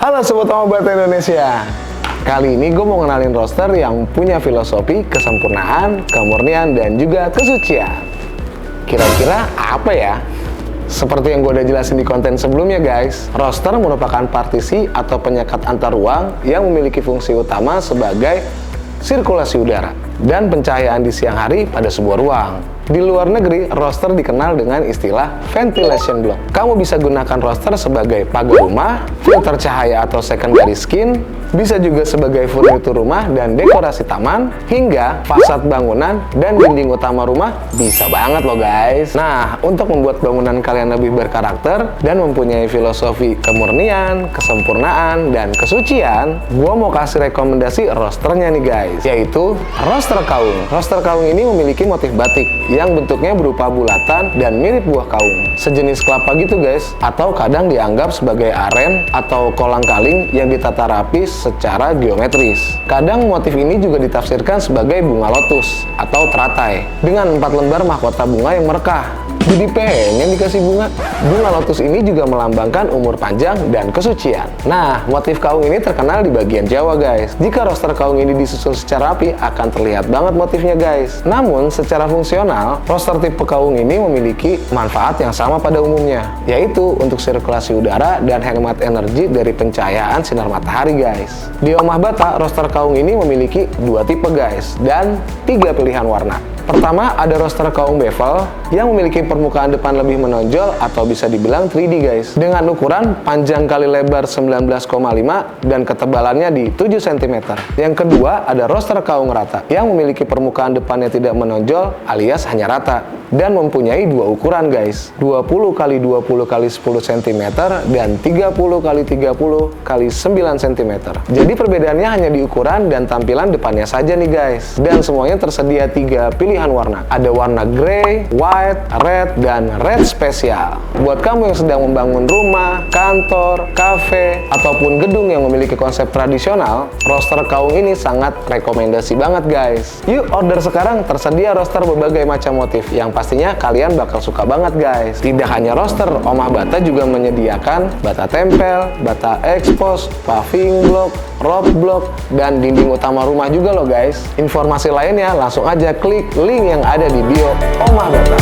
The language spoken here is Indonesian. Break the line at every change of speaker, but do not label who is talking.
Halo Sobat Omah Bata Indonesia. Kali ini gue mau ngenalin roster yang punya filosofi kesempurnaan, kemurnian, dan juga kesucian. Kira-kira apa ya? Seperti yang gue udah jelasin di konten sebelumnya guys, roster merupakan partisi atau penyekat antar ruang yang memiliki fungsi utama sebagai sirkulasi udara dan pencahayaan di siang hari pada sebuah ruang. Di luar negeri, roster dikenal dengan istilah ventilation block. Kamu bisa gunakan roster sebagai pagar rumah, filter cahaya atau secondary skin, bisa juga sebagai furnitur rumah dan dekorasi taman, hingga fasad bangunan dan dinding utama rumah bisa banget loh guys. Nah, untuk membuat bangunan kalian lebih berkarakter dan mempunyai filosofi kemurnian, kesempurnaan, dan kesucian, gua mau kasih rekomendasi rosternya nih guys, yaitu roster kaung. Roster kaung ini memiliki motif batik yang bentuknya berupa bulatan dan mirip buah kaung, sejenis kelapa gitu guys, atau kadang dianggap sebagai aren atau kolang-kaling yang ditata rapi secara geometris. Kadang motif ini juga ditafsirkan sebagai bunga lotus atau teratai dengan 4 lembar mahkota bunga yang merekah. Jadi pengen dikasih bunga. Bunga lotus ini juga melambangkan umur panjang dan kesucian. Nah, motif kaung ini terkenal di bagian Jawa guys. Jika roster kaung ini disusun secara rapi, akan terlihat banget motifnya guys. Namun, secara fungsional, roster tipe kaung ini memiliki manfaat yang sama pada umumnya, yaitu untuk sirkulasi udara dan hemat energi dari pencahayaan sinar matahari guys. Di Omah Bata, roster kaung ini memiliki 2 tipe guys, dan 3 pilihan warna. Pertama, ada roster kaung bevel yang memiliki permukaan depan lebih menonjol atau bisa dibilang 3D guys, dengan ukuran panjang kali lebar 19,5 dan ketebalannya di 7 cm. Yang kedua, ada roster kaung rata yang memiliki permukaan depannya tidak menonjol alias hanya rata dan mempunyai 2 ukuran guys, 20 x 20 x 10 cm dan 30 x 30 x 9 cm. Jadi perbedaannya hanya di ukuran dan tampilan depannya saja nih guys. Dan semuanya tersedia 3 pilihan warna. Ada warna grey, white, red, dan red spesial. Buat kamu yang sedang membangun rumah, kantor, cafe, ataupun gedung yang memiliki konsep tradisional, roster kaung ini sangat rekomendasi banget guys. Yuk order sekarang, tersedia roster berbagai macam motif yang pastinya kalian bakal suka banget guys. Tidak hanya roster, Omah Bata juga menyediakan bata tempel, bata expose, paving block, rope block, dan dinding utama rumah juga loh guys. Informasi lainnya langsung aja klik link yang ada di bio Omah Bata.